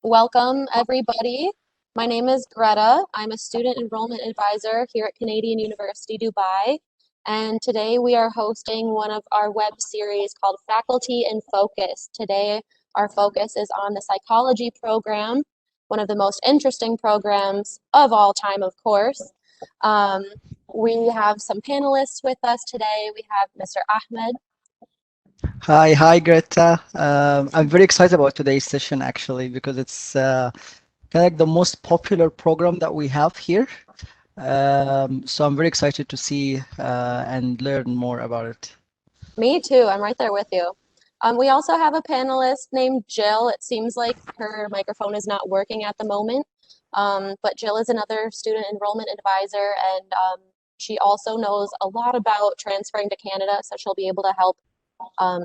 Welcome, everybody. My name is Greta. I'm a student enrollment advisor here at Canadian University, Dubai. And today we are hosting one of our web series called Faculty in Focus. Today, our focus is on the psychology program, one of the most interesting programs of all time, of course. We have some panelists with us today. We have Mr. Ahmed. Hi, Greta. I'm very excited about today's session actually because it's kind of like the most popular program that we have here. So I'm very excited to see and learn more about it. Me too. I'm right there with you. We also have a panelist named Jill. It seems like her microphone is not working at the moment, but Jill is another student enrollment advisor, and she also knows a lot about transferring to Canada, so she'll be able to help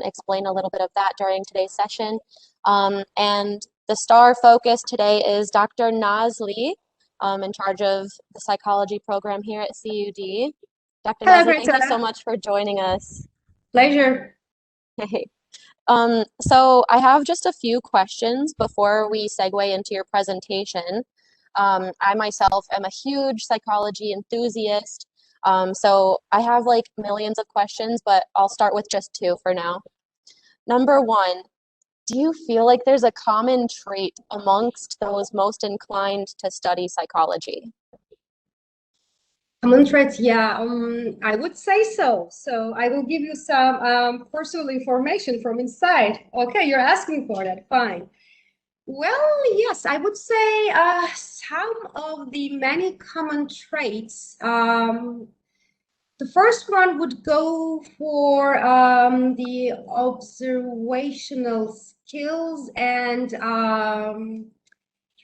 explain a little bit of that during today's session. And the star focus today is Dr. Nazli, in charge of the psychology program here at CUD. Dr. Hello, Nazli, thank you Greta. so much for joining us. Pleasure. Hey. So I have just a few questions before we segue into your presentation. I myself am a huge psychology enthusiast, so I have like millions of questions, but I'll start with just two for now. Number one, do you feel like there's a common trait amongst those most inclined to study psychology? Common traits, yeah, I would say so. So I will give you some personal information from inside. Okay, you're asking for that, fine. Well, yes, I would say some of the many common traits. The first one would go for the observational skills and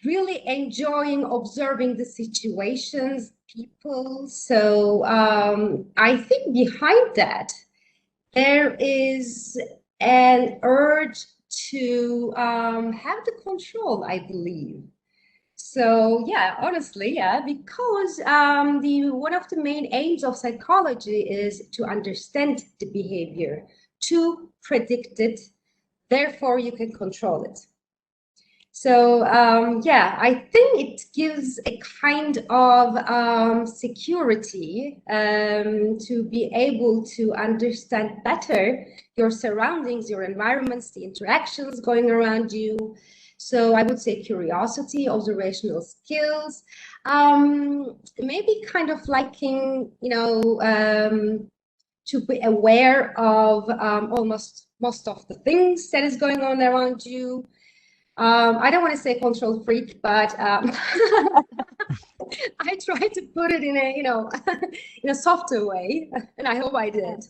really enjoying observing the situations, people. So I think behind that, there is an urge to have the control, I believe. So yeah, honestly, yeah, because one of the main aims of psychology is to understand the behavior, to predict it, therefore you can control it. So yeah, I think it gives a kind of security to be able to understand better your surroundings, your environments, the interactions going around you. So I would say curiosity, observational skills, maybe kind of liking, to be aware of almost most of the things that is going on around you. I don't want to say control freak, but I try to put it in a, in a softer way, and I hope I did.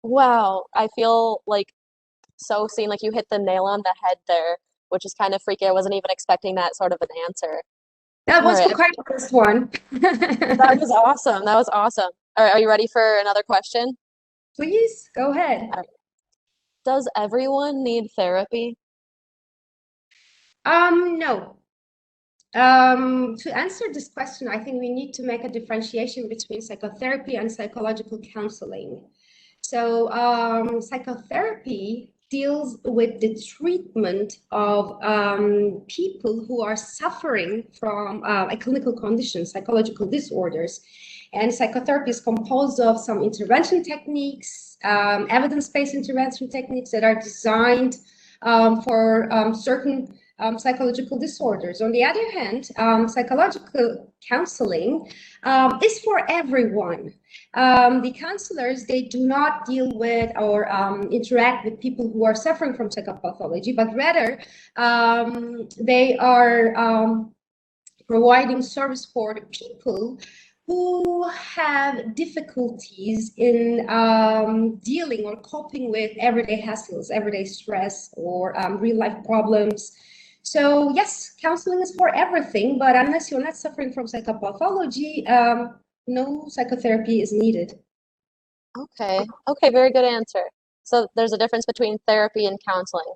Wow, I feel like so seen, like you hit the nail on the head there, which is kind of freaky. I wasn't even expecting that sort of an answer. That was All right. quite the first one. That was awesome. That was awesome. All right, are you ready for another question? Please go ahead. Does everyone need therapy? No. To answer this question, I think we need to make a differentiation between psychotherapy and psychological counseling. So psychotherapy deals with the treatment of people who are suffering from a clinical condition, psychological disorders. And psychotherapy is composed of some intervention techniques, evidence-based intervention techniques that are designed for certain psychological disorders. On the other hand, psychological counseling is for everyone. The counselors, they do not deal with or interact with people who are suffering from psychopathology, but rather they are providing service for the people who have difficulties in dealing or coping with everyday hassles, everyday stress, or real life problems. So yes, counseling is for everything, but unless you're not suffering from psychopathology, no psychotherapy is needed. Okay. Okay, very good answer. So there's a difference between therapy and counseling.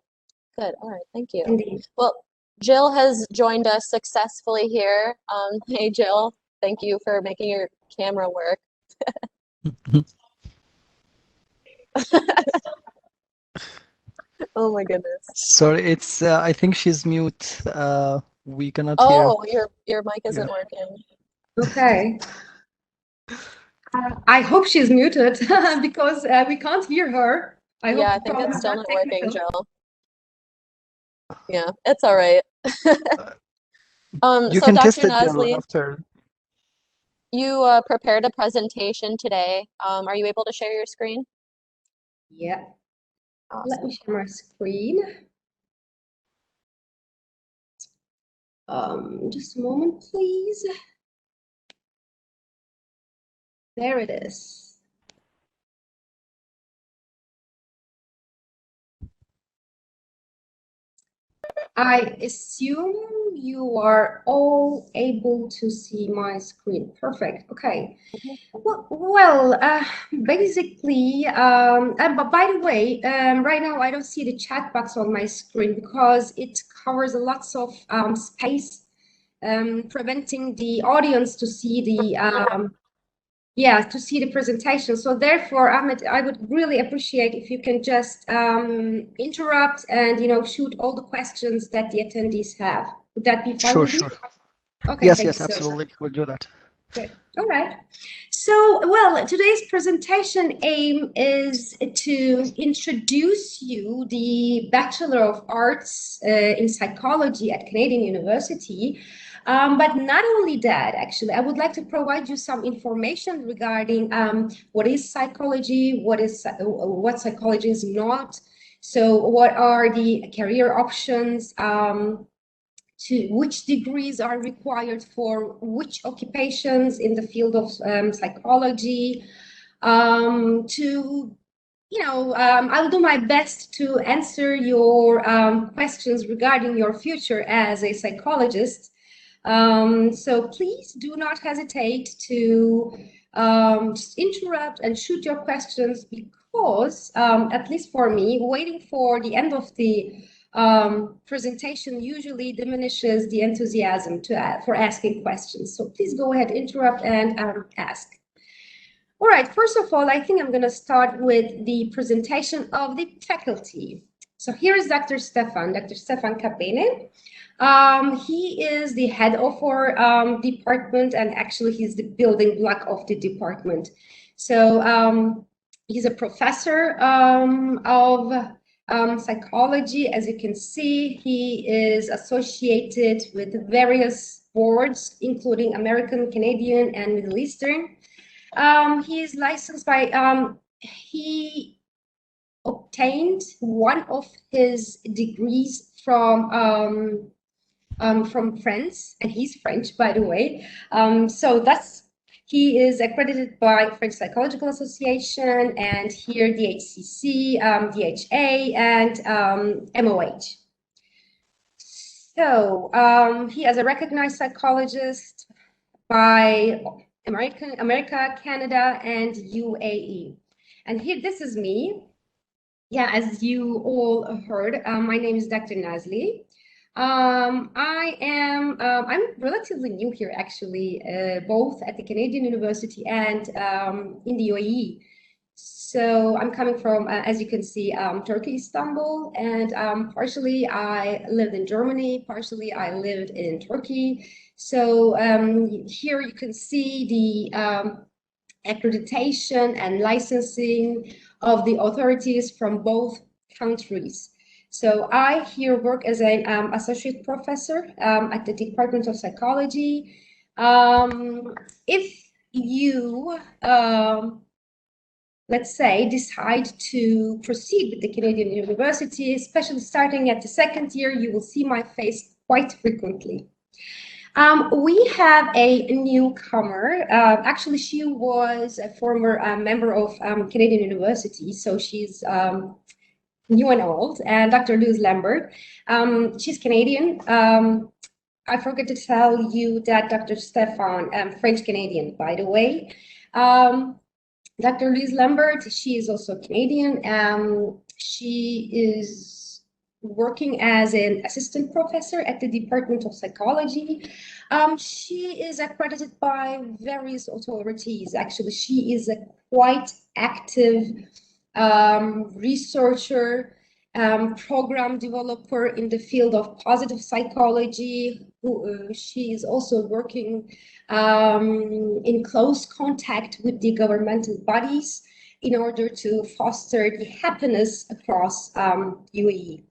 Good. All right, thank you. Indeed. Well, Jill has joined us successfully here. Hey, Jill, thank you for making your camera work. Oh my goodness. Sorry, it's I think she's mute. We cannot hear. Oh, your mic Yeah. isn't working. Okay. I hope she's muted because we can't hear her. I hope Yeah, I the think problem it's is still not not working, technical. Jill. Yeah, it's all right. You So can test Dr. it, Jill, Nazli, after. you prepared a presentation today. Are you able to share your screen? Yeah. Let Awesome. me share my screen. Just a moment, please. There it is. I assume you are all able to see my screen. Perfect. Okay. Basically, but by the way, right now I don't see the chat box on my screen because it covers lots of space, preventing the audience to see the to see the presentation. So therefore, Ahmed, I would really appreciate if you can just interrupt and shoot all the questions that the attendees have. Would that be fine Sure, with you? sure. Okay, Yes, thank you yes, so much. absolutely. We'll do that. Good. All right. So, well, today's presentation aim is to introduce you the Bachelor of Arts in Psychology at Canadian University. But not only that, actually, I would like to provide you some information regarding what is psychology, what psychology is not. So, what are the career options? To which degrees are required for which occupations in the field of psychology. I'll do my best to answer your questions regarding your future as a psychologist. So please do not hesitate to just interrupt and shoot your questions because, at least for me, waiting for the end of the presentation usually diminishes the enthusiasm for asking questions. So please go ahead, interrupt and ask. All right, first of all, I think I'm going to start with the presentation of the faculty. So here is Dr. Stefan Kapene. He is the head of our department, and actually he's the building block of the department. So he's a professor of psychology. As you can see, he is associated with various boards, including American, Canadian, and Middle Eastern. He is licensed by, he obtained one of his degrees from France, and he's French, by the way. He is accredited by French Psychological Association, and here DHCC, DHA, and MOH. So he is a recognized psychologist by America, Canada, and UAE. And here, this is me. Yeah, as you all heard, my name is Dr. Nazli. I'm relatively new here, actually, both at the Canadian University and in the UAE. So I'm coming from, as you can see, Turkey, Istanbul, and partially I lived in Germany, partially I lived in Turkey. So here you can see the accreditation and licensing of the authorities from both countries. So I here work as an associate professor at the Department of Psychology. If you let's say, decide to proceed with the Canadian University, especially starting at the second year, you will see my face quite frequently. We have a newcomer. Actually, she was a former member of Canadian University, so she's new and old, and Dr. Luz Lambert. She's Canadian. I forgot to tell you that Dr. Stefan, French-Canadian, by the way. Dr. Luz Lambert, she is also Canadian. She is working as an assistant professor at the Department of Psychology. She is accredited by various authorities. Actually, she is a quite active researcher program developer in the field of positive psychology. She is also working in close contact with the governmental bodies in order to foster the happiness across UAE.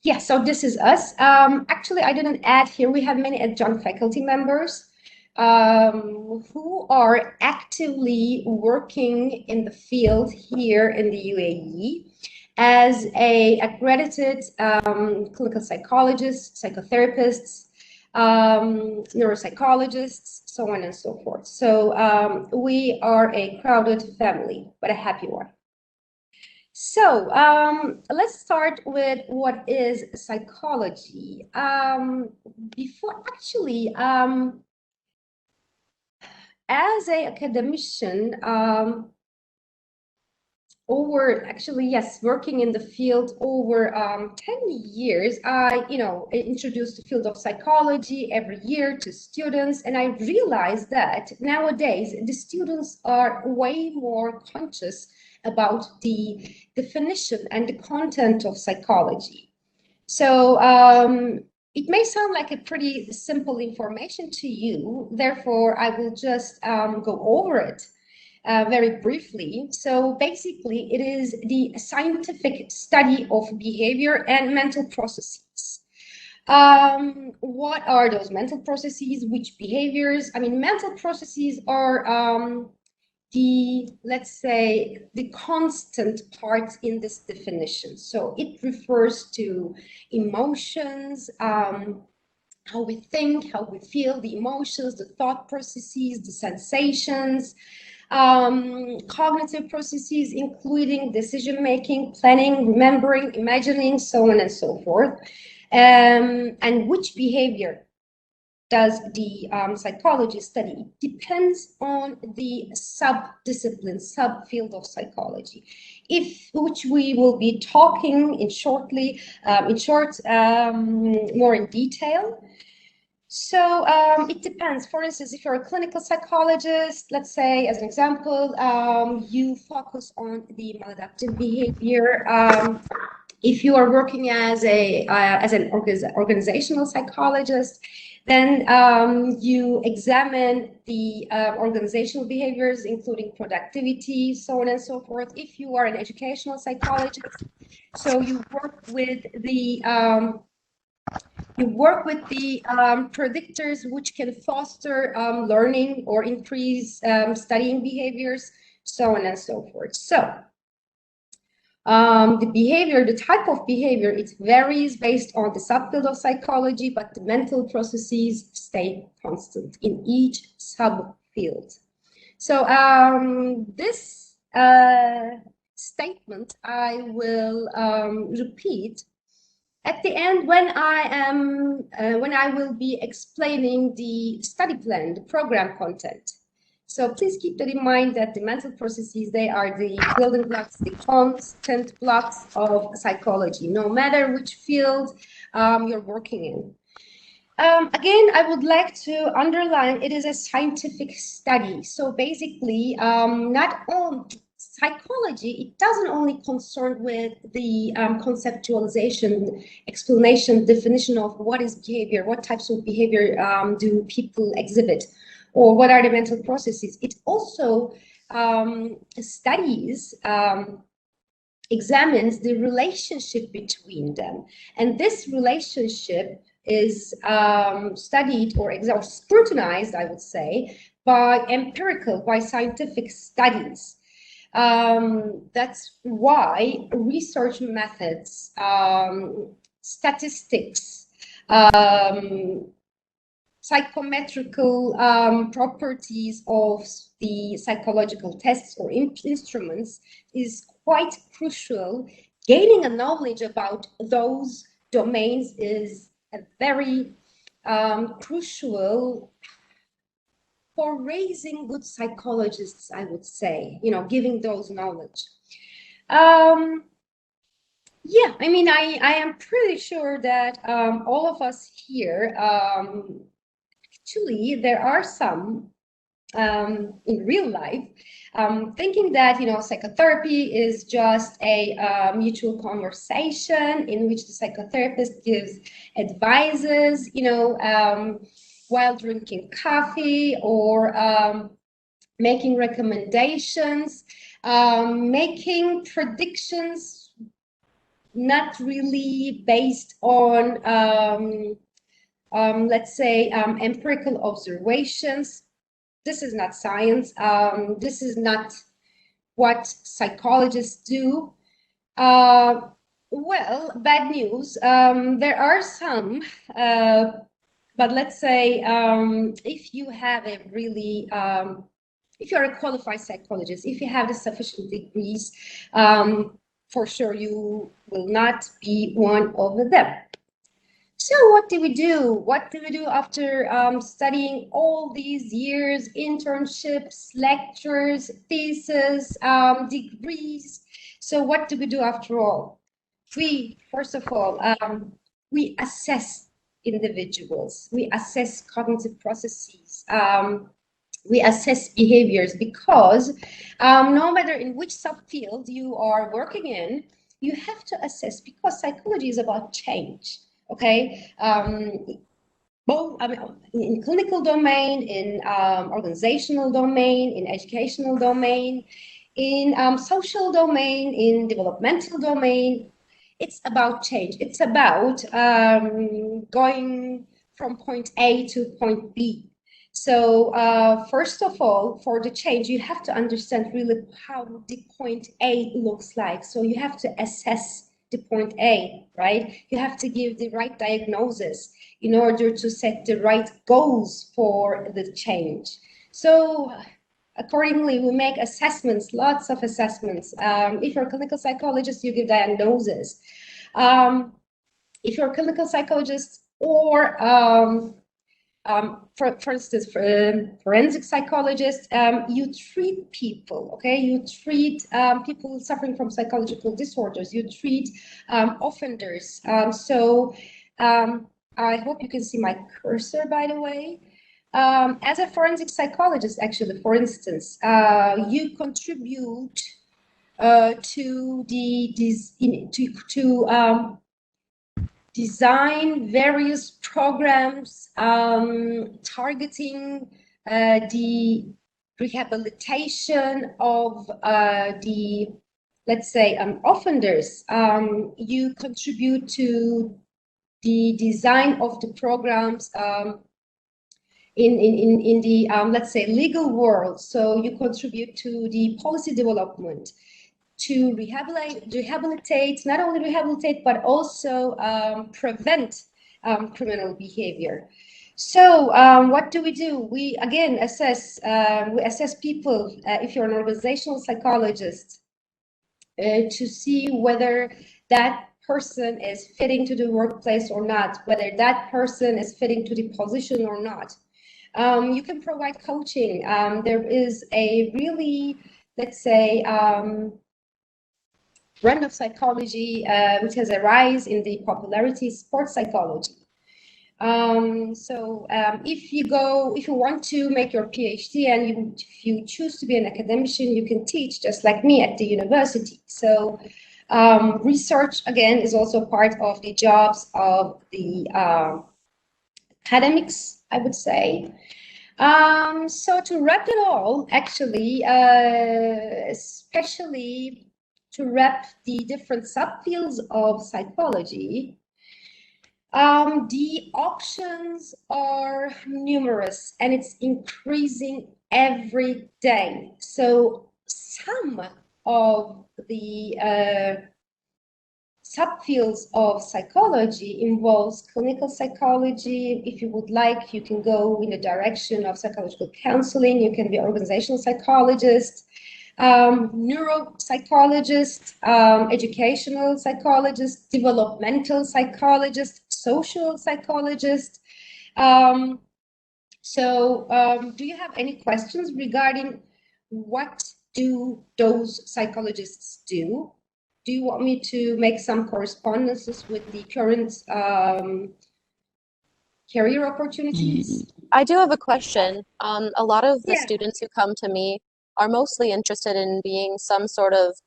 Yeah, so this is us. Actually, I didn't add here, we have many adjunct faculty members who are actively working in the field here in the UAE as a accredited clinical psychologists, psychotherapists, neuropsychologists, so on and so forth. So we are a crowded family, but a happy one. So let's start with what is psychology. Before actually, as an academician, working in the field over 10 years, I introduced the field of psychology every year to students, and I realized that nowadays the students are way more conscious about the definition and the content of psychology. So it may sound like a pretty simple information to you, therefore I will just go over it very briefly. So basically, it is the scientific study of behavior and mental processes. What are those mental processes? Which behaviors? I mean, mental processes are let's say, the constant parts in this definition. So it refers to emotions, how we think, how we feel, the emotions, the thought processes, the sensations, cognitive processes, including decision-making, planning, remembering, imagining, so on and so forth. And which behavior does the psychology study? It depends on the sub-discipline, subfield of psychology, which we will be talking in short, more in detail. So it depends. For instance, if you're a clinical psychologist, let's say, as an example, you focus on the maladaptive behavior. If you are working as an organizational psychologist, then you examine the organizational behaviors, including productivity, so on and so forth. If you are an educational psychologist, so you work with the predictors which can foster learning or increase studying behaviors, so on and so forth. So the behavior, the type of behavior, it varies based on the subfield of psychology, but the mental processes stay constant in each subfield. So this statement I will repeat at the end when I will be explaining the study plan, the program content. So please keep that in mind, that the mental processes, they are the building blocks, the constant blocks of psychology, no matter which field you're working in. Again, I would like to underline, it is a scientific study. So basically, not all psychology, it doesn't only concern with the conceptualization, explanation, definition of what is behavior, what types of behavior do people exhibit, or what are the mental processes. It also studies, examines the relationship between them. And this relationship is studied or scrutinized, I would say, by scientific studies. That's why research methods, statistics, psychometrical properties of the psychological tests or instruments is quite crucial. Gaining a knowledge about those domains is a very crucial for raising good psychologists, I would say, giving those knowledge. Yeah, I mean, I am pretty sure that all of us here, actually, there are some in real life, thinking that, you know, psychotherapy is just a mutual conversation in which the psychotherapist gives advices, you know, while drinking coffee, or making recommendations, making predictions, not really based on, let's say, empirical observations. This is not science. This is not what psychologists do. Well, bad news. There are some, but let's say, if you have a really, if you're a qualified psychologist, if you have the sufficient degrees, for sure you will not be one of them. So what do we do? What do we do after studying all these years, internships, lectures, thesis, degrees? So what do we do after all? We, first of all, we assess individuals. We assess cognitive processes. We assess behaviors, because no matter in which subfield you are working in, you have to assess, because psychology is about change. Okay, both, I mean, in clinical domain, in organizational domain, in educational domain, in social domain, in developmental domain, it's about change. It's about going from point A to point B. So first of all, for the change, you have to understand really how the point A looks like. So you have to assess the point A, right? You have to give the right diagnosis in order to set the right goals for the change. So accordingly, we make assessments, lots of assessments. If you're a clinical psychologist, you give diagnosis. If you're a clinical psychologist, or for instance, for forensic psychologist, you treat people, okay? You treat people suffering from psychological disorders. You treat offenders. I hope you can see my cursor, by the way. As a forensic psychologist, actually, for instance, you contribute to design various programs targeting the rehabilitation of the, let's say, offenders. You contribute to the design of the programs in the, let's say, legal world. So you contribute to the policy development, to rehabilitate, not only rehabilitate, but also prevent criminal behavior. So what do? We again assess, we assess people, if you're an organizational psychologist, to see whether that person is fitting to the workplace or not, whether that person is fitting to the position or not. You can provide coaching. There is a really, let's say, brand of psychology which has a rise in the popularity, sports psychology. If you want to make your PhD, and if you choose to be an academician, you can teach just like me at the university. So research, again, is also part of the jobs of the academics, I would say. So to wrap it all, actually, especially to wrap the different subfields of psychology, the options are numerous, and it's increasing every day. So some of the subfields of psychology involves clinical psychology. If you would like, you can go in the direction of psychological counseling. You can be an organizational psychologist, neuropsychologist, educational psychologist, developmental psychologist, social psychologist. Do you have any questions regarding what do those psychologists do? Do you want me to make some correspondences with the current career opportunities? I do have a question. A lot of the Yeah. students who come to me are mostly interested in being some sort of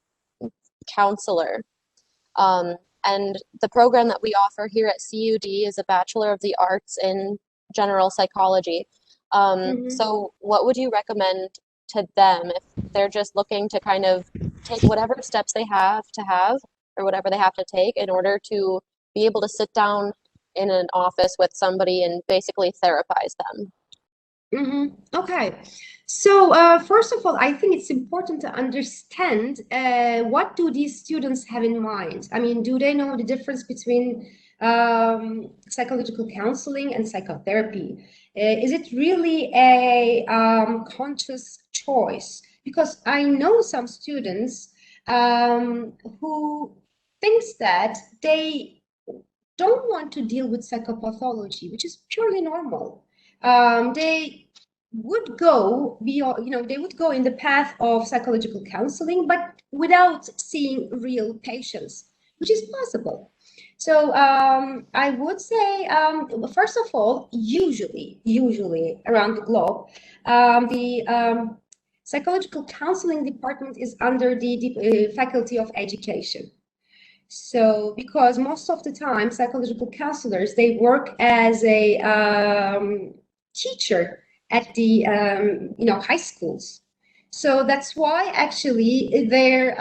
counselor. Um, and the program that we offer here at CUD is a Bachelor of the Arts in General Psychology. So what would you recommend to them if they're just looking to kind of take whatever steps they have to have, or whatever they have to take in order to be able to sit down in an office with somebody and basically therapize them? Okay. So first of all, I think it's important to understand what do these students have in mind? I mean, do they know the difference between psychological counseling and psychotherapy? Is it really a conscious choice? Because I know some students who thinks that they don't want to deal with psychopathology, which is purely normal. They would go beyond, they would go in the path of psychological counseling, but without seeing real patients, which is possible. So I would say, first of all, usually around the globe, the psychological counseling department is under the Faculty of Education. So, because most of the time, psychological counselors, they work as a teacher at the high schools. So that's why actually their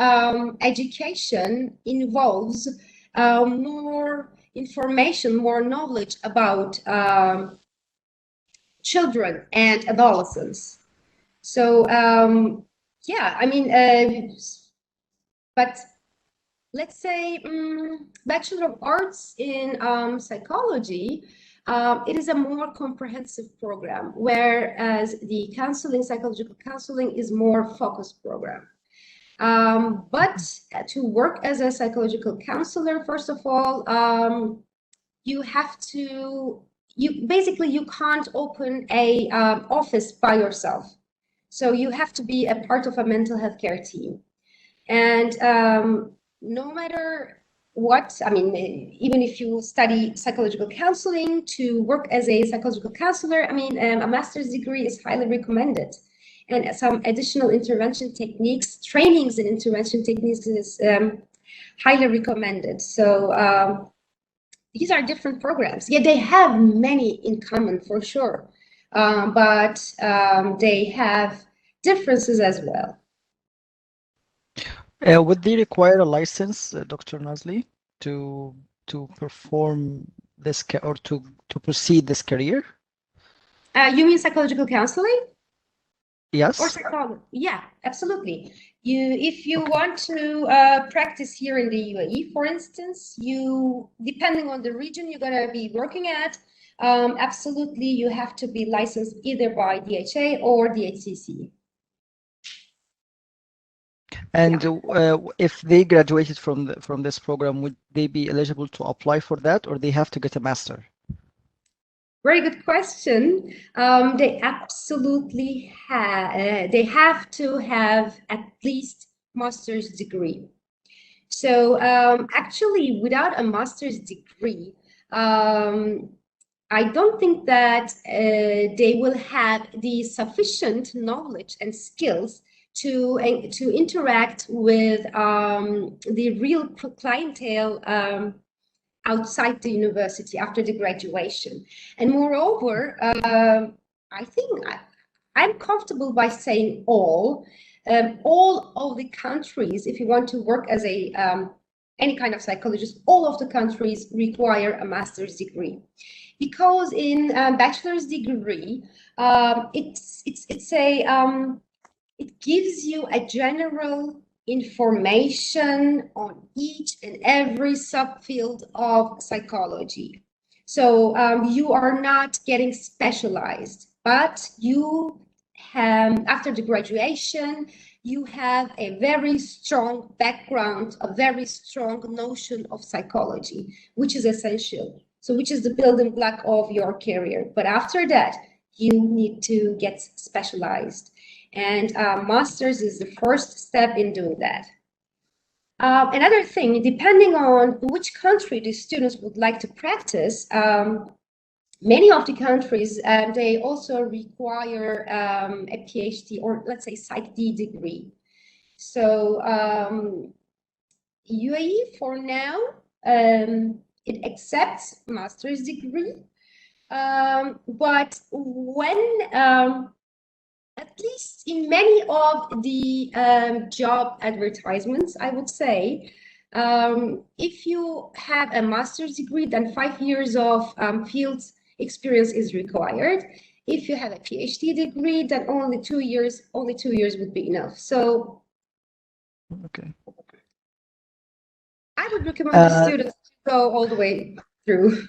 education involves more information, more knowledge about children and adolescents. So yeah, I mean, but let's say Bachelor of Arts in Psychology, it is a more comprehensive program, whereas the counseling, psychological counseling, is more focused program. But to work as a psychological counselor, first of all, you have to, you can't open a office by yourself. So you have to be a part of a mental health care team. And no matter what, I mean, even if you study psychological counseling, to work as a psychological counselor, I mean, a master's degree is highly recommended. And some additional intervention techniques, trainings in intervention techniques is highly recommended. So these are different programs. Yeah, they have many in common for sure, but they have differences as well. Would they require a license, Dr. Nazli, to perform this or to proceed this career? You mean psychological counseling? Or Yes. psychology? Yeah, absolutely. If you Okay. want to practice here in the UAE, for instance, depending on the region you're going to be working at, absolutely you have to be licensed either by DHA or DHCC. And if they graduated from this program, would they be eligible to apply for that, or they have to get a master? Very good question. They absolutely they have to have at least master's degree. So actually, without a master's degree, I don't think that they will have the sufficient knowledge and skills to interact with the real clientele outside the university after the graduation. And moreover, I think I'm comfortable by saying all of the countries, if you want to work as a any kind of psychologist, all of the countries require a master's degree, because in bachelor's degree, it gives you a general information on each and every subfield of psychology. So you are not getting specialized, but you have, after the graduation, you have a very strong background, a very strong notion of psychology, which is essential. So which is the building block of your career. But after that, you need to get specialized. And master's is the first step in doing that. Another thing, depending on which country the students would like to practice, many of the countries, they also require a PhD or let's say PsyD degree. So UAE for now, it accepts master's degree, but when at least in many of the job advertisements, I would say, if you have a master's degree, then 5 years of field experience is required. If you have a PhD degree, then only 2 years would be enough. So Okay. I would recommend the students to go all the way through.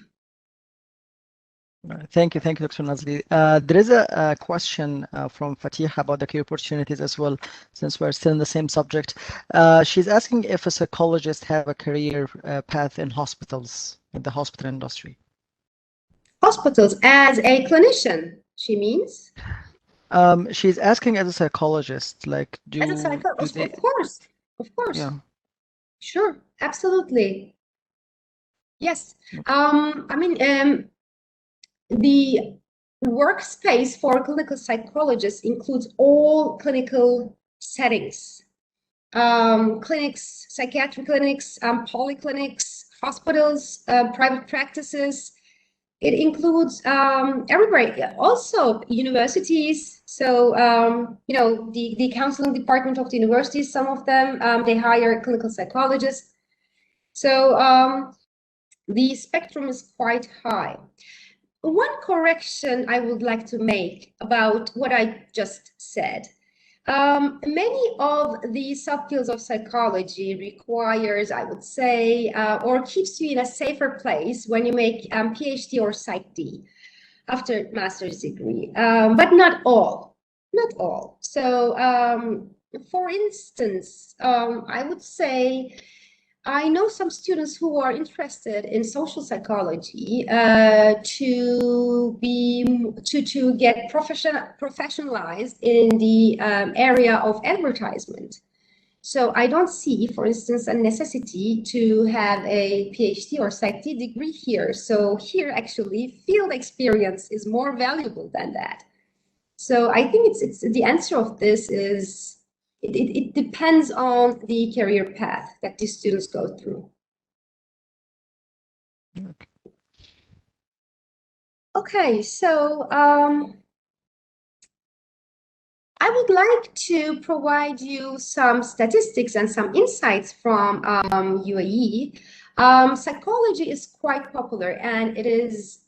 Thank you, Dr. Nazli. There is a question from Fatiha about the career opportunities as well, since we're still in the same subject. She's asking if a psychologist have a career path in hospitals, in the hospital industry. Hospitals as a clinician, she means? She's asking as a psychologist, like, As a psychologist, of course, Yeah. Sure, absolutely. Yes. I mean, the workspace for clinical psychologists includes all clinical settings, clinics, psychiatric clinics, polyclinics, hospitals, private practices. It includes everybody, also universities. So, you know, the counseling department of the universities, some of them, they hire clinical psychologists. So the spectrum is quite high. One correction I would like to make about what I just said. Many of the subfields of psychology requires, I would say, or keeps you in a safer place when you make PhD or PsyD after master's degree, but not all, not all. So, for instance, I would say I know some students who are interested in social psychology to get professionalized in the area of advertisement. So I don't see, for instance, a necessity to have a PhD or PsyD degree here. So here, actually, field experience is more valuable than that. So I think it's the answer of this is it depends on the career path that these students go through. Okay, so I would like to provide you some statistics and some insights from UAE. Psychology is quite popular and it is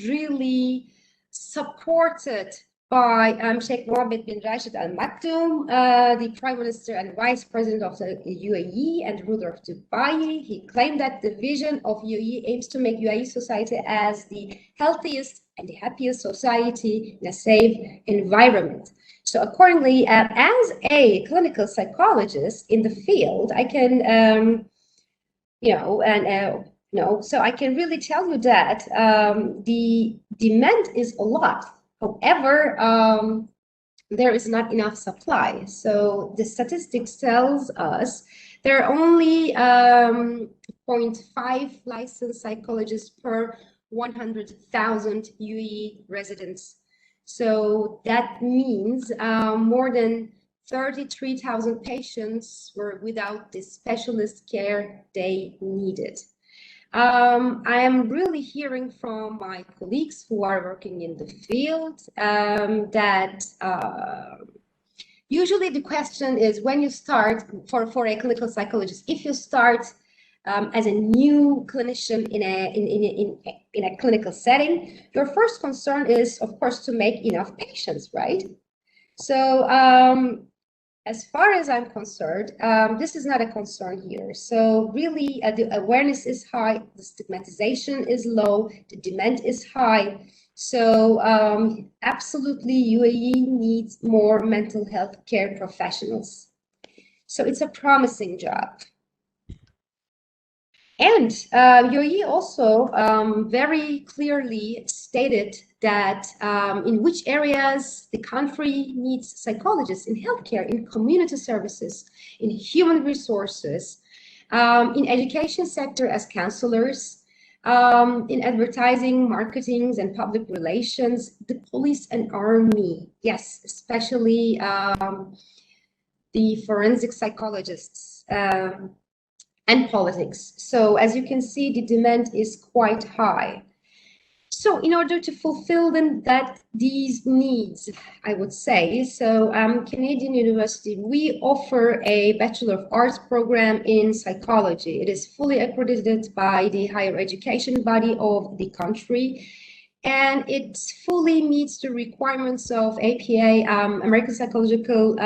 really supported by Sheikh Mohammed bin Rashid Al Maktoum, the Prime Minister and Vice President of the UAE and ruler of Dubai. He claimed that the vision of UAE aims to make UAE society as the healthiest and the happiest society in a safe environment. So accordingly, as a clinical psychologist in the field, I can, so I can really tell you that the demand is a lot. However, there is not enough supply. So the statistics tells us there are only 0.5 licensed psychologists per 100,000 UAE residents. So that means more than 33,000 patients were without the specialist care they needed. I am really hearing from my colleagues who are working in the field that usually the question is when you start for a clinical psychologist, if you start as a new clinician in a clinical setting, your first concern is, of course, to make enough patients, right? So as far as I'm concerned, this is not a concern here. So really, the awareness is high, the stigmatization is low, the demand is high. So absolutely, UAE needs more mental health care professionals. So it's a promising job. And UAE also very clearly stated that in which areas the country needs psychologists in healthcare, in community services, in human resources, in education sector as counselors, in advertising, marketing, and public relations, the police and army, yes, especially the forensic psychologists and politics. So as you can see, the demand is quite high. So in order to fulfill these needs, I would say, so Canadian University, we offer a Bachelor of Arts program in psychology. It is fully accredited by the higher education body of the country, and it fully meets the requirements of APA, American Psychological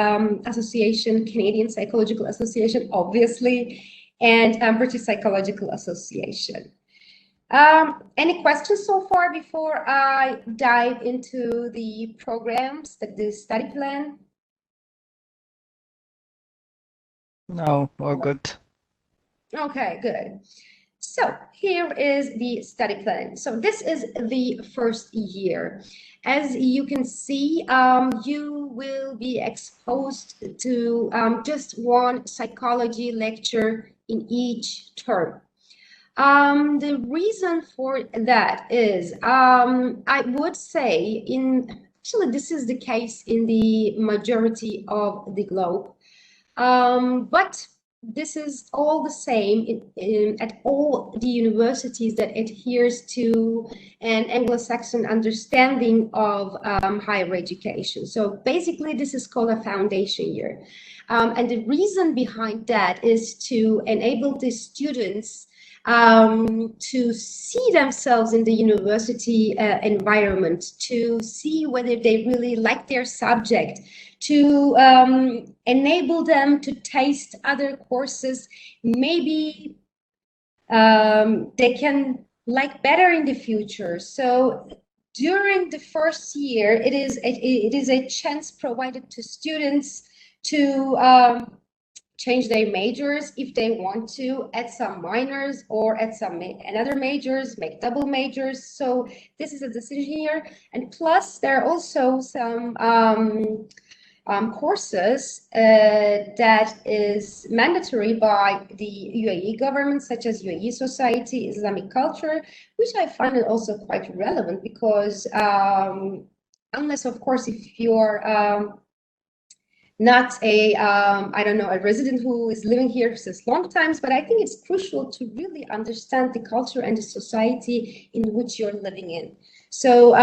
Association, Canadian Psychological Association, obviously, and British Psychological Association. Any questions so far before I dive into the programs, the study plan? No, all good. Okay, good. So here is the study plan. So this is the first year. As you can see, you will be exposed to just one psychology lecture in each term. The reason for that is, I would say, actually this is the case in the majority of the globe, but this is all the same at all the universities that adheres to an Anglo-Saxon understanding of higher education. So basically, this is called a foundation year. And the reason behind that is to enable the students to see themselves in the university environment, to see whether they really like their subject, to enable them to taste other courses. Maybe they can like better in the future. So during the first year, it is a chance provided to students to change their majors if they want to, add some minors or add some another majors, make double majors. So this is a decision here. And plus there are also some courses that is mandatory by the UAE government, such as UAE Society, Islamic Culture, which I find it also quite relevant because unless, of course, if you're not a, I don't know, a resident who is living here since long times, but I think it's crucial to really understand the culture and the society in which you're living in. So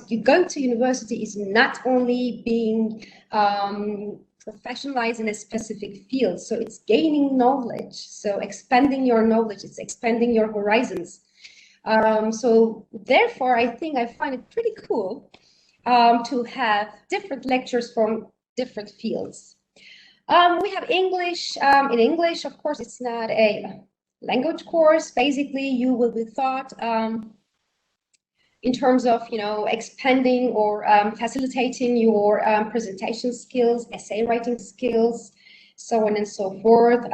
you going to university is not only being professionalized in a specific field, so it's gaining knowledge, so expanding your knowledge, it's expanding your horizons. So therefore, I think I find it pretty cool to have different lectures from different fields. We have English. In English, of course, it's not a language course. Basically, you will be taught in terms of, you know, expanding or facilitating your presentation skills, essay writing skills, so on and so forth.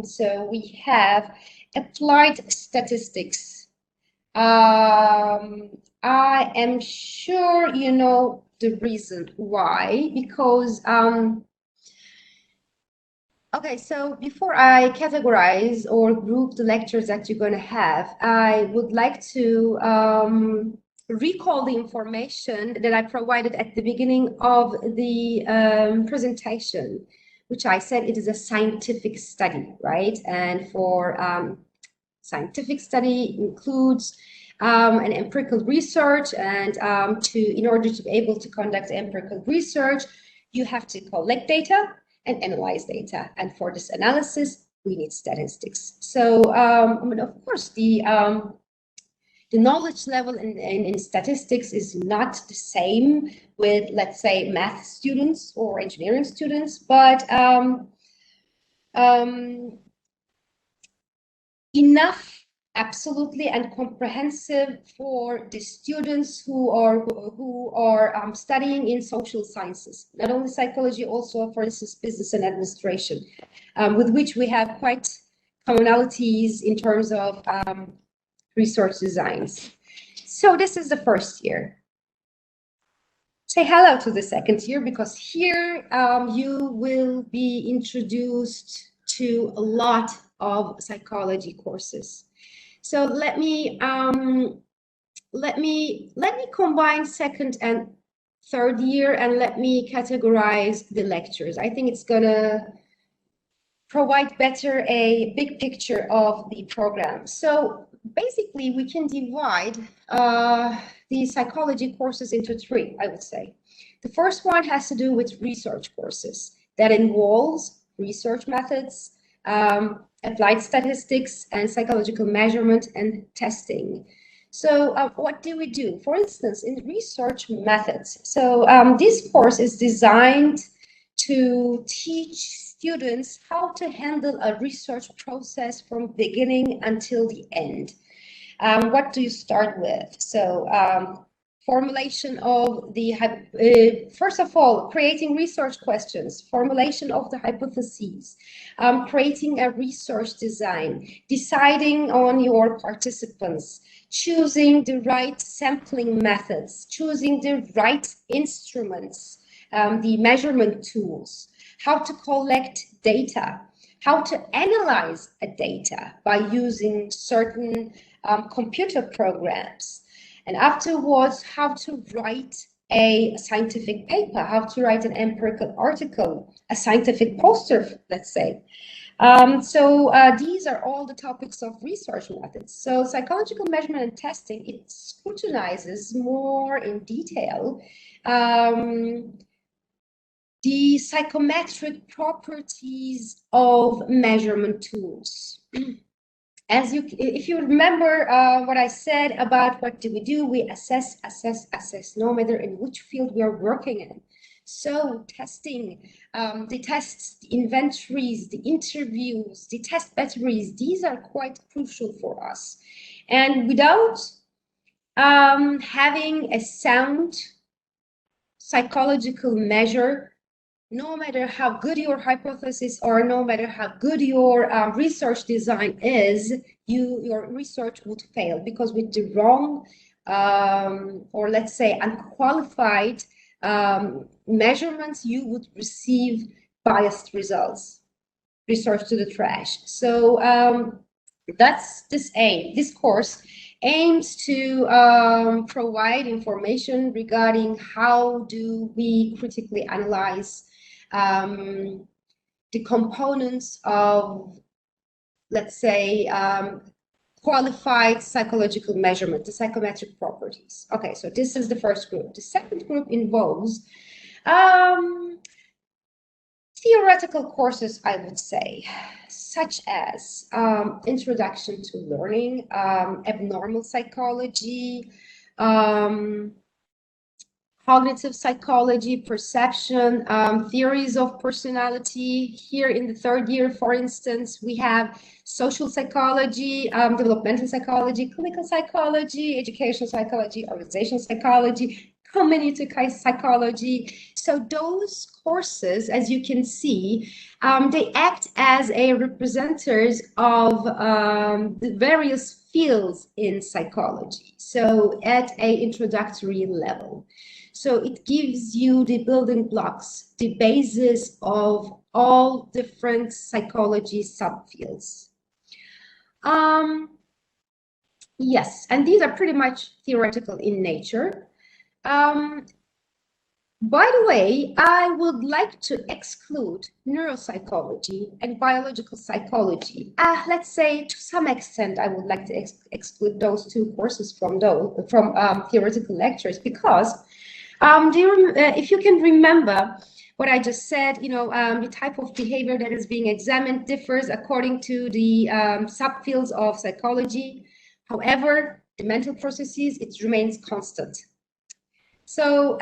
So we have applied statistics. I am sure you know the reason why, because okay, so before I categorize or group the lectures that you're going to have, I would like to recall the information that I provided at the beginning of the presentation, which I said it is a scientific study, right? And for scientific study includes an empirical research, and in order to be able to conduct empirical research, you have to collect data and analyze data. And for this analysis, we need statistics. So, I mean, of course, the knowledge level in statistics is not the same with, let's say, math students or engineering students, but enough, absolutely, and comprehensive for the students who are studying in social sciences, not only psychology, also, for instance, business and administration, with which we have quite commonalities in terms of resource designs. So this is the first year. Say hello to the second year, because here you will be introduced to a lot of psychology courses. So let me combine second and third year, and let me categorize the lectures. I think it's gonna provide better a big picture of the program. So basically, we can divide the psychology courses into three, I would say. The first one has to do with research courses that involves research methods, applied statistics, and psychological measurement and testing. So what do we do? For instance, in research methods. So this course is designed to teach students how to handle a research process from beginning until the end. What do you start with? So formulation of the, first of all, creating research questions, formulation of the hypotheses, creating a research design, deciding on your participants, choosing the right sampling methods, choosing the right instruments, the measurement tools, how to collect data, how to analyze a data by using certain computer programs, and afterwards how to write a scientific paper, how to write an empirical article, a scientific poster, let's say. These are all the topics of research methods. So psychological measurement and testing, it scrutinizes more in detail the psychometric properties of measurement tools. If you remember what I said about what do we do, we assess, no matter in which field we are working in. So testing, the tests, the inventories, the interviews, the test batteries, these are quite crucial for us. And without having a sound psychological measure, no matter how good your hypothesis or no matter how good your research design is, your research would fail, because with the wrong or let's say unqualified measurements, you would receive biased results, research to the trash. So that's this aim. This course aims to provide information regarding how do we critically analyze the components of, let's say, qualified psychological measurement, the psychometric properties. Okay, so this is the first group. The second group involves theoretical courses, I would say, such as Introduction to Learning, Abnormal Psychology, Cognitive Psychology, Perception, Theories of Personality. Here in the third year, for instance, we have Social Psychology, Developmental Psychology, Clinical Psychology, Educational Psychology, Organizational Psychology, Community Psychology. So those courses, as you can see, they act as a representatives of the various fields in psychology. So at an introductory level. So it gives you the building blocks, the basis of all different psychology subfields. Yes, and these are pretty much theoretical in nature. By the way, I would like to exclude neuropsychology and biological psychology. Let's say to some extent, I would like to exclude those two courses from theoretical lectures, because if you can remember what I just said, you know, the type of behavior that is being examined differs according to the subfields of psychology. However, the mental processes, it remains constant. So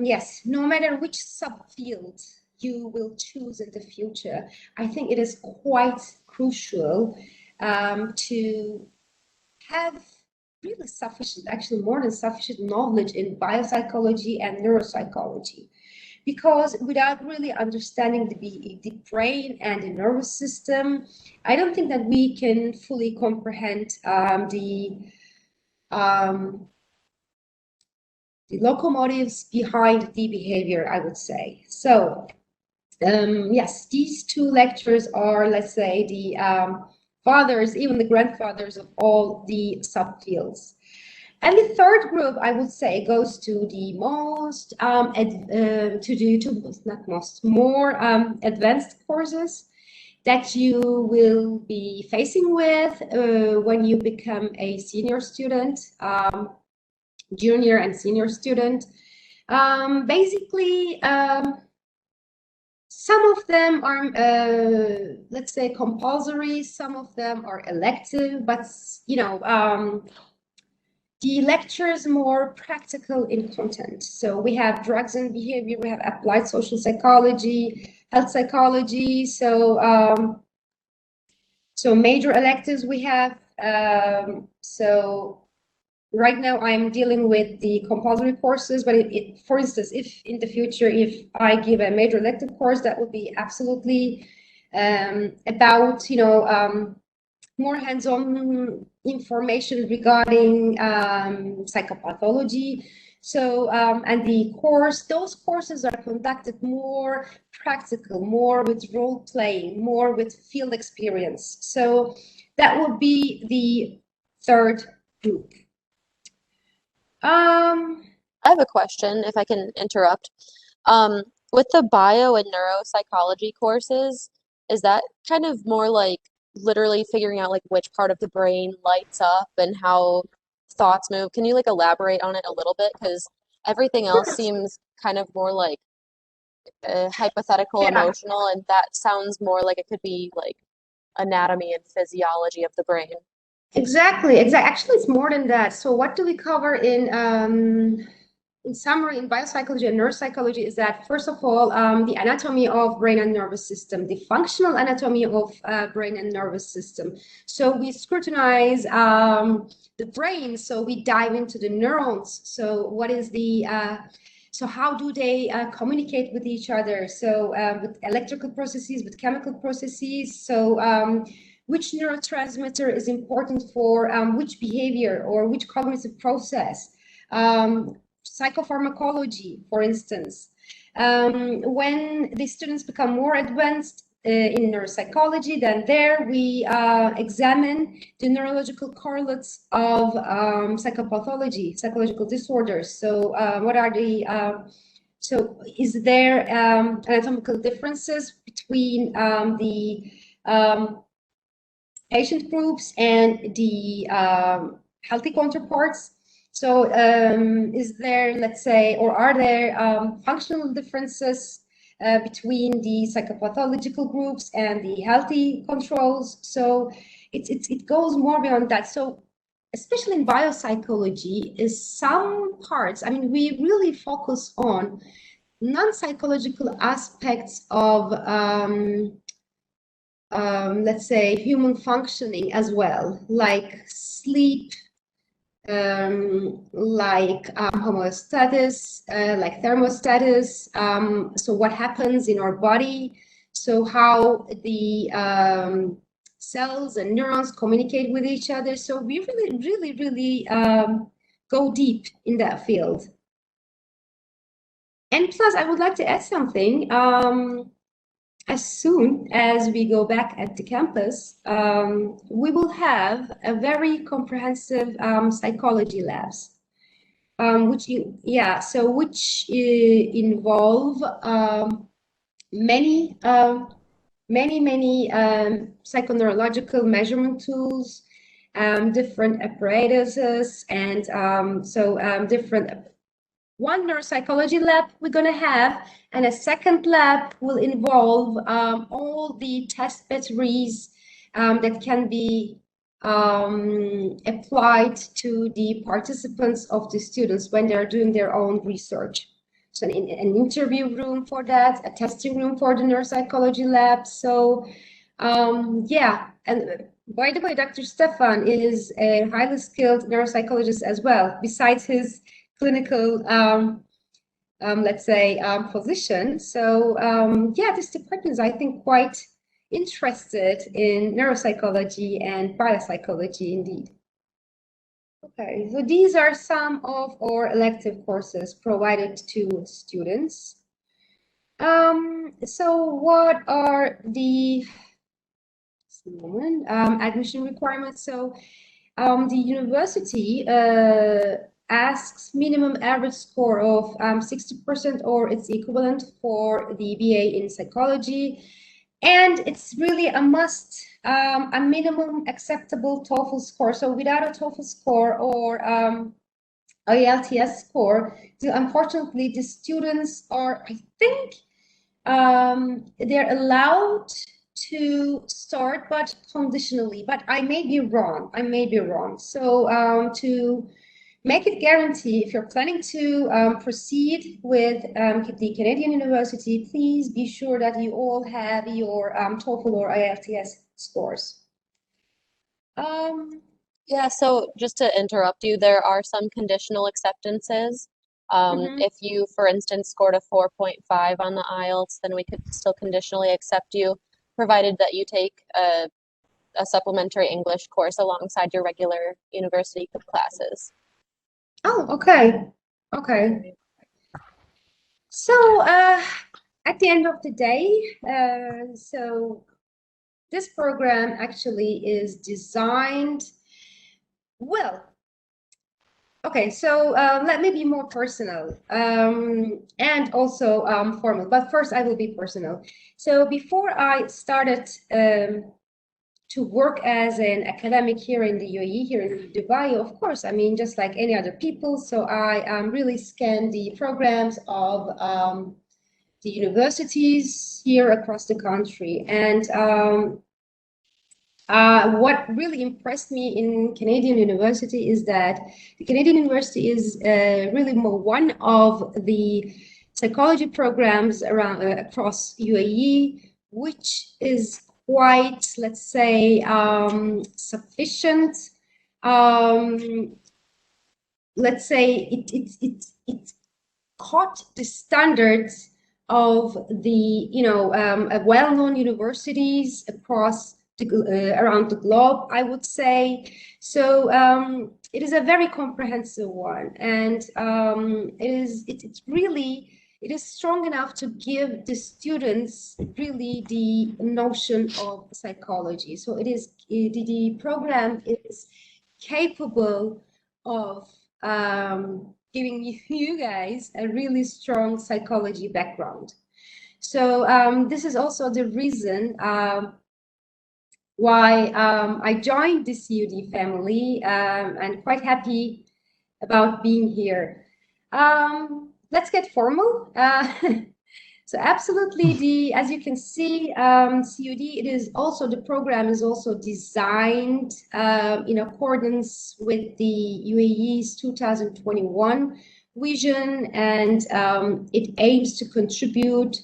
yes, no matter which subfield you will choose in the future, I think it is quite crucial to have really sufficient, actually more than sufficient knowledge in biopsychology and neuropsychology. Because without really understanding the brain and the nervous system, I don't think that we can fully comprehend the locomotives behind the behavior, I would say. So yes, these two lectures are, let's say, the fathers, even the grandfathers of all the subfields. And the third group, I would say, goes to the most, more advanced courses that you will be facing with when you become a senior student, junior and senior student. Basically, some of them are, let's say, compulsory, some of them are elective, but, you know, the lecture is more practical in content. So we have drugs and behavior, we have applied social psychology, health psychology. So, so major electives we have. So right now I'm dealing with the compulsory courses, but for instance, if in the future, if I give a major elective course, that would be absolutely about, you know, more hands-on information regarding psychopathology. So, and those courses are conducted more practical, more with role playing, more with field experience. So that would be the third group. I have a question, if I can interrupt. With the bio and neuropsychology courses, is that kind of more like literally figuring out like which part of the brain lights up and how thoughts move? Can you like elaborate on it a little bit? Because everything else seems kind of more like hypothetical, Yeah, emotional, and that sounds more like it could be like anatomy and physiology of the brain. exactly. Actually, it's more than that. So what do we cover in summary, in biopsychology and neuropsychology is that, first of all, the anatomy of brain and nervous system, the functional anatomy of brain and nervous system. So we scrutinize the brain, so we dive into the neurons. So what is the, so how do they communicate with each other? So with electrical processes, with chemical processes. So which neurotransmitter is important for which behavior or which cognitive process? Psychopharmacology, for instance. When the students become more advanced in neuropsychology, then there we examine the neurological correlates of psychopathology, psychological disorders. So what are the, so is there anatomical differences between the patient groups and the healthy counterparts? So is there, let's say, or are there functional differences between the psychopathological groups and the healthy controls? So it goes more beyond that. So especially in biopsychology, is some parts, I mean, we really focus on non-psychological aspects of let's say, human functioning as well, like sleep, like homeostasis, like thermostatus. So what happens in our body? So how the cells and neurons communicate with each other. So we really go deep in that field. And plus, I would like to add something. As soon as we go back at the campus, we will have a very comprehensive psychology labs, which involve many psychoneurological measurement tools, different apparatuses, and different. One neuropsychology lab we're going to have, and a second lab will involve all the test batteries that can be applied to the participants of the students when they're doing their own research. So an interview room for that, a testing room for the neuropsychology lab. So yeah, and by the way, Dr. Stefan is a highly skilled neuropsychologist as well, besides his clinical, let's say, position. So yeah, this department is, I think, quite interested in neuropsychology and biopsychology indeed. Okay, so these are some of our elective courses provided to students. So what are the Just a moment. Admission requirements. So the university asks minimum average score of 60% or its equivalent for the BA in psychology. And it's really a must, a minimum acceptable TOEFL score. So without a TOEFL score or IELTS score, unfortunately, the students are, I think, they're allowed to start, but conditionally. But I may be wrong. I may be wrong. So to make it guarantee, if you're planning to proceed with the Canadian University, please be sure that you all have your TOEFL or IELTS scores. Yeah, so just to interrupt you, there are some conditional acceptances. If you, for instance, scored a 4.5 on the IELTS, then we could still conditionally accept you, provided that you take a supplementary English course alongside your regular university classes. Oh, okay. Okay. So at the end of the day, so this program actually is designed, well, okay, so let me be more personal and also formal, but first I will be personal. So before I started to work as an academic here in the UAE, here in Dubai, of course, I mean, just like any other people. So I really scanned the programs of the universities here across the country. And what really impressed me in Canadian University is that the Canadian University is really one of the psychology programs around across UAE, which is quite, let's say, sufficient. Let's say it caught the standards of the well-known universities across around the globe, I would say. So it is a very comprehensive one, and it is strong enough to give the students really the notion of psychology. So the program is capable of giving you guys a really strong psychology background. So this is also the reason why I joined this CUD family and quite happy about being here. Let's get formal. So absolutely, as you can see, CUD, the program is also designed in accordance with the UAE's 2021 vision, and it aims to contribute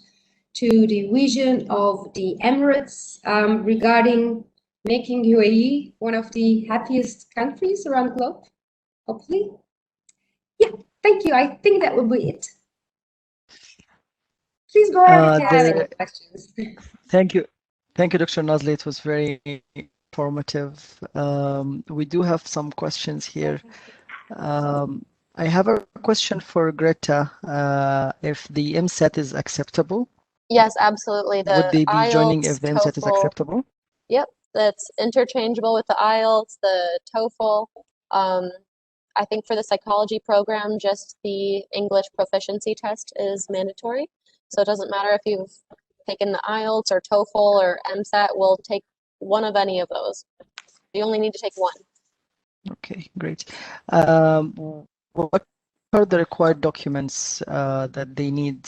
to the vision of the Emirates regarding making UAE one of the happiest countries around the globe, hopefully. Yeah, thank you. I think that would be it. Please go ahead if you have any questions. Thank you. Thank you, Dr. Nazli. It was very informative. We do have some questions here. I have a question for Greta. If the MSAT is acceptable? Yes, absolutely. Would they be joining IELTS, if the MSAT is TOEFL, acceptable? Yep, that's interchangeable with the IELTS, the TOEFL. I think for the psychology program, just the English proficiency test is mandatory. So it doesn't matter if you've taken the IELTS or TOEFL or MSAT, we'll take one of any of those. You only need to take one. Okay, great. What are the required documents that they need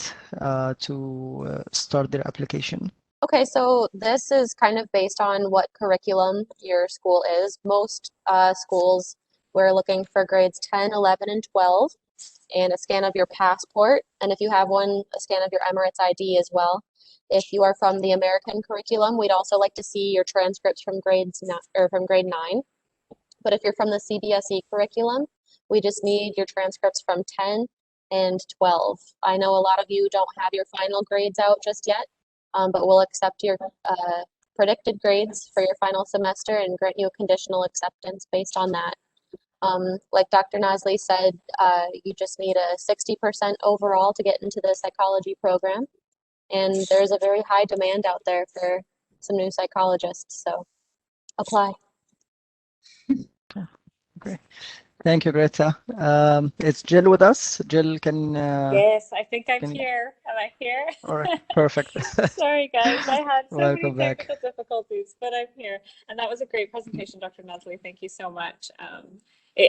to start their application? Okay, so this is kind of based on what curriculum your school is. Most schools, we're looking for grades 10, 11, and 12, and a scan of your passport. And if you have one, a scan of your Emirates ID as well. If you are from the American curriculum, we'd also like to see your transcripts from grade 9. But if you're from the CBSE curriculum, we just need your transcripts from 10 and 12. I know a lot of you don't have your final grades out just yet, but we'll accept your predicted grades for your final semester and grant you a conditional acceptance based on that. Like Dr. Nazli said, you just need a 60% overall to get into the psychology program. And there's a very high demand out there for some new psychologists. So apply. Great. Thank you, Greta. Is Jill with us? Jill can. Yes, I think I'm Can here. Am I here? all right, perfect. Sorry, guys. I had so many Welcome back. technical difficulties, but I'm here. And that was a great presentation, Dr. Nazli. Thank you so much.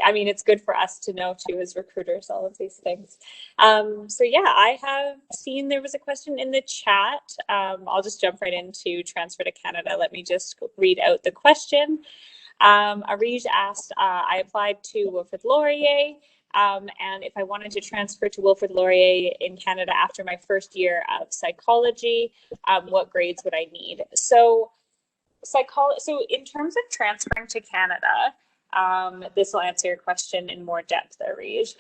I mean, it's good for us to know too as recruiters, all of these things. So yeah, I have seen there was a question in the chat. I'll just jump right into transfer to Canada. Let me just read out the question. Arij asked, I applied to Wilfrid Laurier, and if I wanted to transfer to Wilfrid Laurier in Canada after my first year of psychology, what grades would I need? So in terms of transferring to Canada, this will answer your question in more depth, Arij.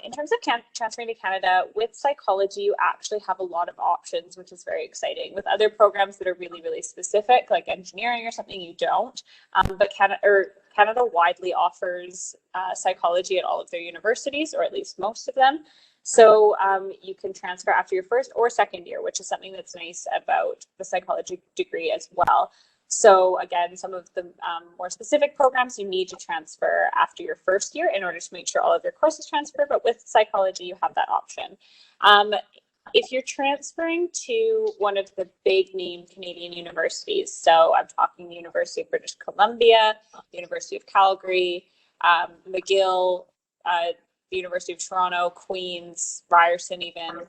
In terms of transferring to Canada with psychology, you actually have a lot of options, which is very exciting. With other programs that are really, really specific, like engineering or something, you don't. But Canada widely offers psychology at all of their universities, or at least most of them. So you can transfer after your first or second year, which is something that's nice about the psychology degree as well. So again, some of the more specific programs you need to transfer after your first year in order to make sure all of your courses transfer, but with psychology, you have that option. If you're transferring to one of the big name Canadian universities, so I'm talking the University of British Columbia, the University of Calgary, McGill, the University of Toronto, Queen's, Ryerson even,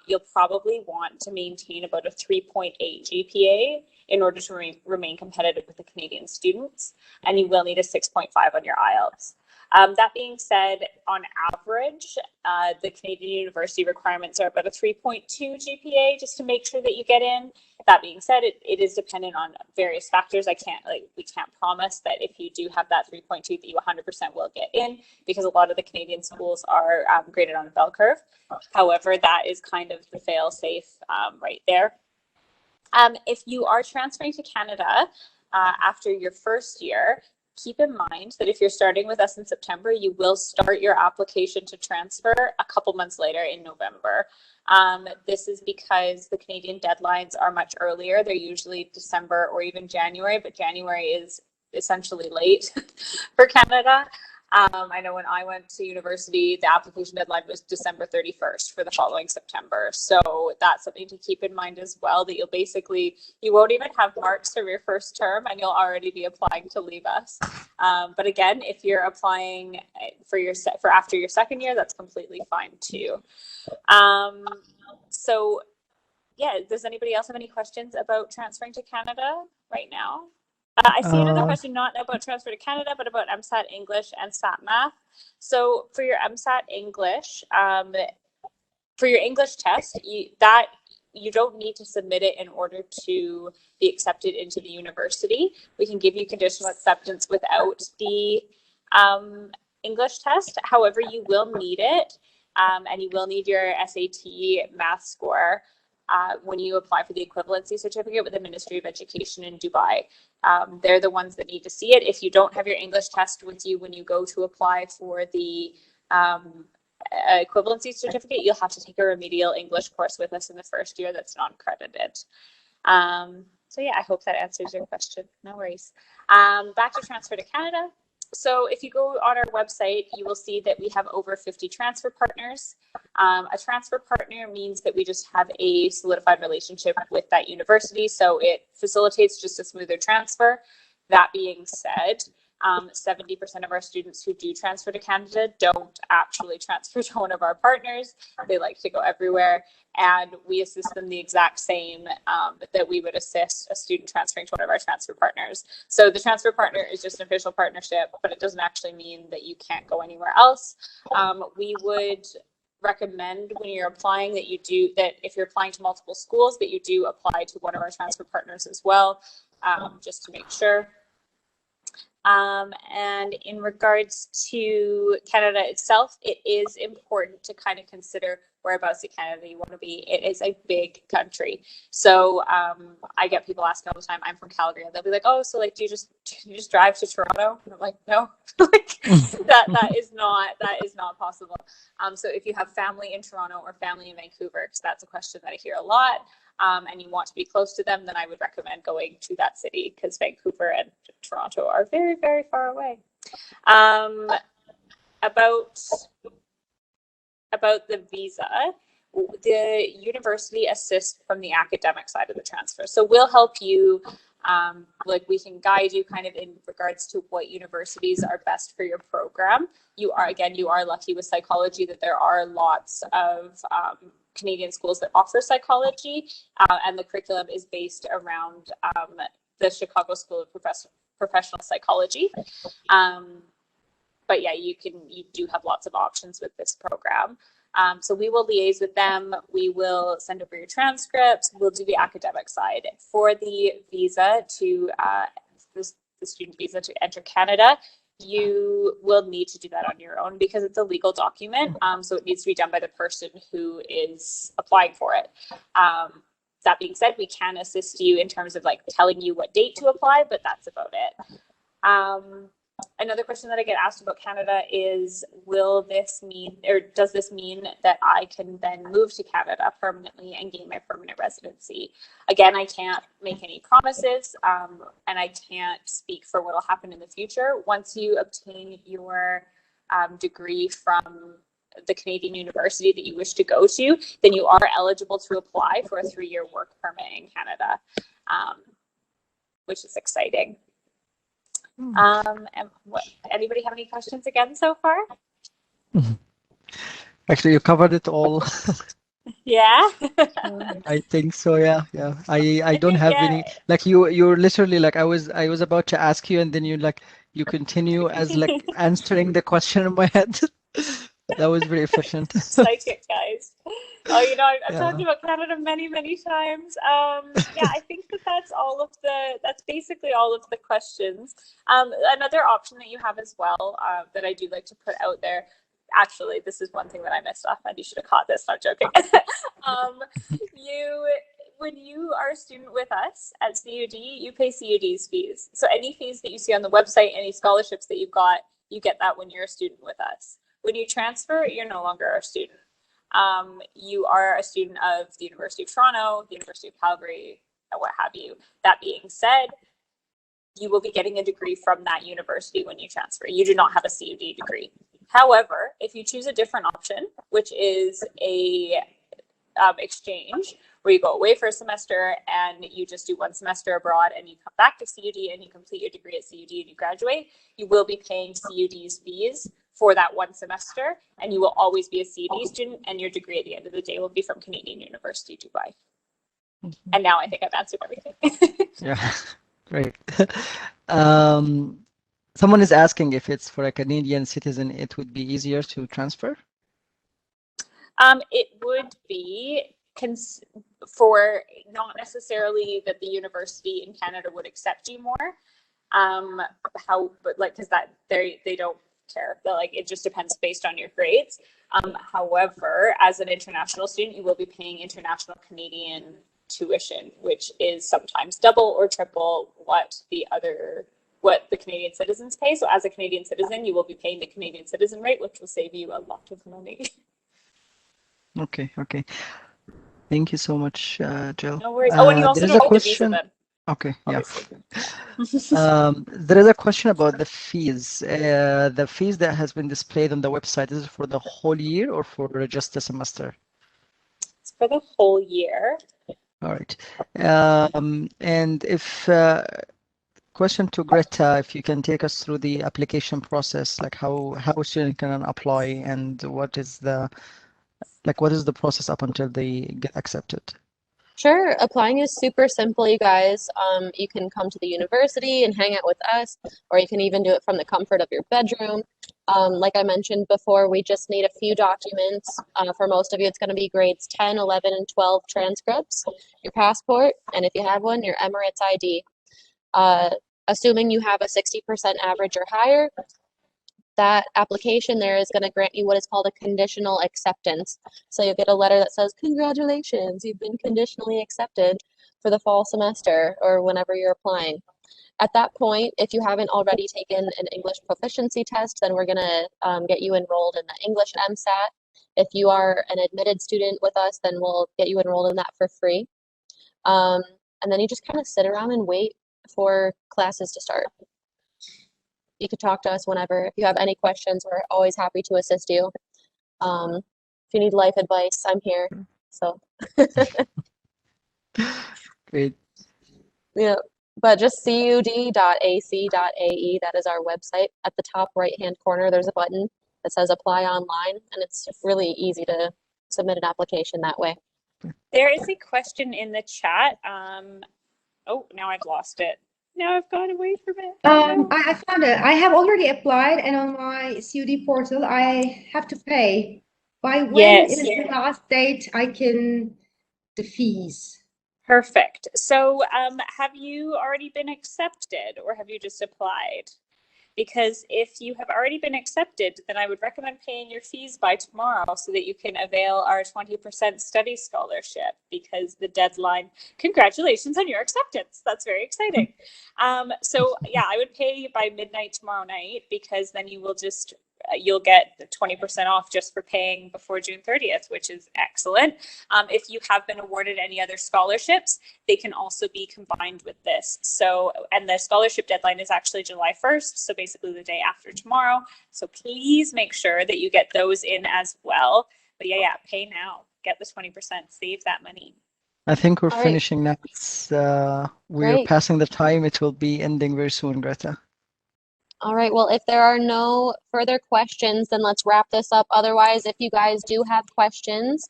you'll probably want to maintain about a 3.8 GPA in order to remain competitive with the Canadian students, and you will need a 6.5 on your IELTS. That being said, on average, the Canadian university requirements are about a 3.2 GPA just to make sure that you get in. That being said, it is dependent on various factors. We can't promise that if you do have that 3.2 that you 100% will get in, because a lot of the Canadian schools are graded on a bell curve. However, that is kind of the fail-safe right there. If you are transferring to Canada after your first year, keep in mind that if you're starting with us in September, you will start your application to transfer a couple months later in November. This is because the Canadian deadlines are much earlier. They're usually December or even January, but January is essentially late for Canada. I know when I went to university, the application deadline was December 31st for the following September. So that's something to keep in mind as well, that you won't even have marks for your first term and you'll already be applying to leave us. But again, if you're applying for after your second year, that's completely fine too. So yeah, does anybody else have any questions about transferring to Canada right now? I see another question, not about transfer to Canada, but about MSAT English and SAT Math. So for your MSAT English, for your English test, you don't need to submit it in order to be accepted into the university. We can give you conditional acceptance without the English test. However, you will need it, and you will need your SAT math score when you apply for the equivalency certificate with the Ministry of Education in Dubai. They're the ones that need to see it. If you don't have your English test with you when you go to apply for the equivalency certificate, you'll have to take a remedial English course with us in the first year that's non-credited. So yeah, I hope that answers your question. No worries. Back to transfer to Canada. So if you go on our website, you will see that we have over 50 transfer partners. A transfer partner means that we just have a solidified relationship with that university, so it facilitates just a smoother transfer. That being said, 70% of our students who do transfer to Canada don't actually transfer to one of our partners. They like to go everywhere, and we assist them the exact same that we would assist a student transferring to one of our transfer partners. So the transfer partner is just an official partnership, but it doesn't actually mean that you can't go anywhere else. We would recommend when you're applying that if you're applying to multiple schools, that you do apply to one of our transfer partners as well, just to make sure. And in regards to Canada itself, it is important to kind of consider whereabouts in Canada you want to be. It is a big country. So I get people asking all the time, I'm from Calgary, and they'll be like, oh, so like, do you just drive to Toronto? And I'm like, no, like that is not possible. So if you have family in Toronto or family in Vancouver, because that's a question that I hear a lot, and you want to be close to them, then I would recommend going to that city, because Vancouver and Toronto are very, very far away. About the visa, the university assists from the academic side of the transfer. So we'll help you, like we can guide you kind of in regards to what universities are best for your program. You are lucky with psychology that there are lots of Canadian schools that offer psychology, and the curriculum is based around the Chicago School of Professional Psychology. But yeah, you do have lots of options with this program. So we will liaise with them. We will send over your transcripts. We'll do the academic side. For the visa to the student visa to enter Canada, you will need to do that on your own, because it's a legal document. So it needs to be done by the person who is applying for it. That being said, we can assist you in terms of like telling you what date to apply, but that's about it. Another question that I get asked about Canada is, does this mean that I can then move to Canada permanently and gain my permanent residency? Again, I can't make any promises, and I can't speak for what will happen in the future. Once you obtain your degree from the Canadian university that you wish to go to, then you are eligible to apply for a 3-year work permit in Canada, which is exciting. Anybody have any questions again so far? Actually, you covered it all. Yeah. I think so. Yeah. I don't have any, like you're literally like, I was about to ask you, and then you continue as like answering the question in my head. That was very efficient. Psychic, guys. Oh, I've talked about Canada many, many times. Yeah, I think that's basically all of the questions. Another option that you have as well, that I do like to put out there. Actually, this is one thing that I missed off, and you should have caught this. Not joking. When you are a student with us at CUD, you pay CUD's fees. So any fees that you see on the website, any scholarships that you've got, you get that when you're a student with us. When you transfer, you're no longer a student. You are a student of the University of Toronto, the University of Calgary, and what have you. That being said, you will be getting a degree from that university when you transfer. You do not have a CUD degree. However, if you choose a different option, which is a exchange, where you go away for a semester and you just do 1 semester abroad and you come back to CUD and you complete your degree at CUD and you graduate, you will be paying CUD's fees for that 1 semester, and you will always be a CUD student, and your degree at the end of the day will be from Canadian University, Dubai. And now I think I've answered everything. Yeah, great. Someone is asking if it's for a Canadian citizen, it would be easier to transfer? It would be for not necessarily that the university in Canada would accept you more. Because they don't care. It just depends based on your grades. However, as an international student, you will be paying international Canadian tuition, which is sometimes double or triple what the Canadian citizens pay. So as a Canadian citizen, you will be paying the Canadian citizen rate, which will save you a lot of money. Okay. Thank you so much, Jill. No worries. And you also there's a don't question. Visa then. Okay, yeah. There is a question about the fees. The fees that has been displayed on the website, is it for the whole year or for just a semester? It's for the whole year. All right. And if question to Greta, if you can take us through the application process, like how a student can apply, and what is the process up until they get accepted? Sure, applying is super simple, you guys. You can come to the university and hang out with us, or you can even do it from the comfort of your bedroom. Like I mentioned before, we just need a few documents. For most of you, it's going to be grades 10, 11, and 12 transcripts, your passport, and if you have one, your Emirates ID. Assuming you have a 60% average or higher, that application there is going to grant you what is called a conditional acceptance. So you'll get a letter that says, congratulations, you've been conditionally accepted for the fall semester or whenever you're applying. At that point, if you haven't already taken an English proficiency test, then we're going to get you enrolled in the English MSAT. If you are an admitted student with us, then we'll get you enrolled in that for free. And then you just kind of sit around and wait for classes to start. You can talk to us whenever. If you have any questions, we're always happy to assist you. If you need life advice, I'm here. So, Great. yeah, but just cud.ac.ae, that is our website. At the top right-hand corner, there's a button that says apply online, and it's really easy to submit an application that way. There is a question in the chat. Oh, now I've lost it. Now I've gone away from it. I found it. I have already applied, and on my CUD portal, I have to pay. By when is the last date I can the fees? Perfect. So have you already been accepted or have you just applied? Because if you have already been accepted, then I would recommend paying your fees by tomorrow so that you can avail our 20% study scholarship, because the deadline, congratulations on your acceptance. That's very exciting. So yeah, I would pay by midnight tomorrow night, because then you will just, you'll get 20% off just for paying before June 30th, which is excellent. If you have been awarded any other scholarships, they can also be combined with this. So, and the scholarship deadline is actually July 1st, so basically the day after tomorrow. So please make sure that you get those in as well. But yeah, pay now, get the 20%, save that money. I think we're All right. finishing now. It's, we're Great. passing the time. It will be ending very soon, Greta. All right, well, if there are no further questions, then let's wrap this up. Otherwise, if you guys do have questions,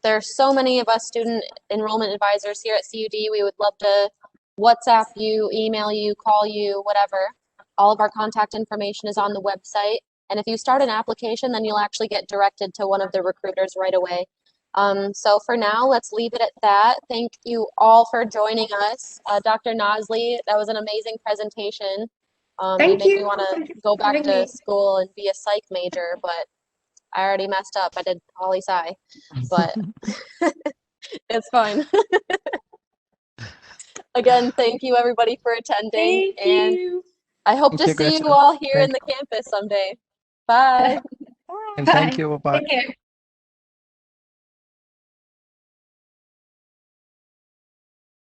there's so many of us student enrollment advisors here at CUD. We would love to WhatsApp you, email you, call you, whatever. All of our contact information is on the website. And if you start an application, then you'll actually get directed to one of the recruiters right away. So for now, let's leave it at that. Thank you all for joining us. Dr. Nazli, that was an amazing presentation. You Thank make me you. want Thank to you go for back having to me. school and be a psych major, but I already messed up. I did poli-sci, but it's fine. Again, thank you everybody for attending, Thank and you. I hope Thank to you, see you Greta. all here in Thank the campus someday. Bye. and thank you. Bye-bye. Take care.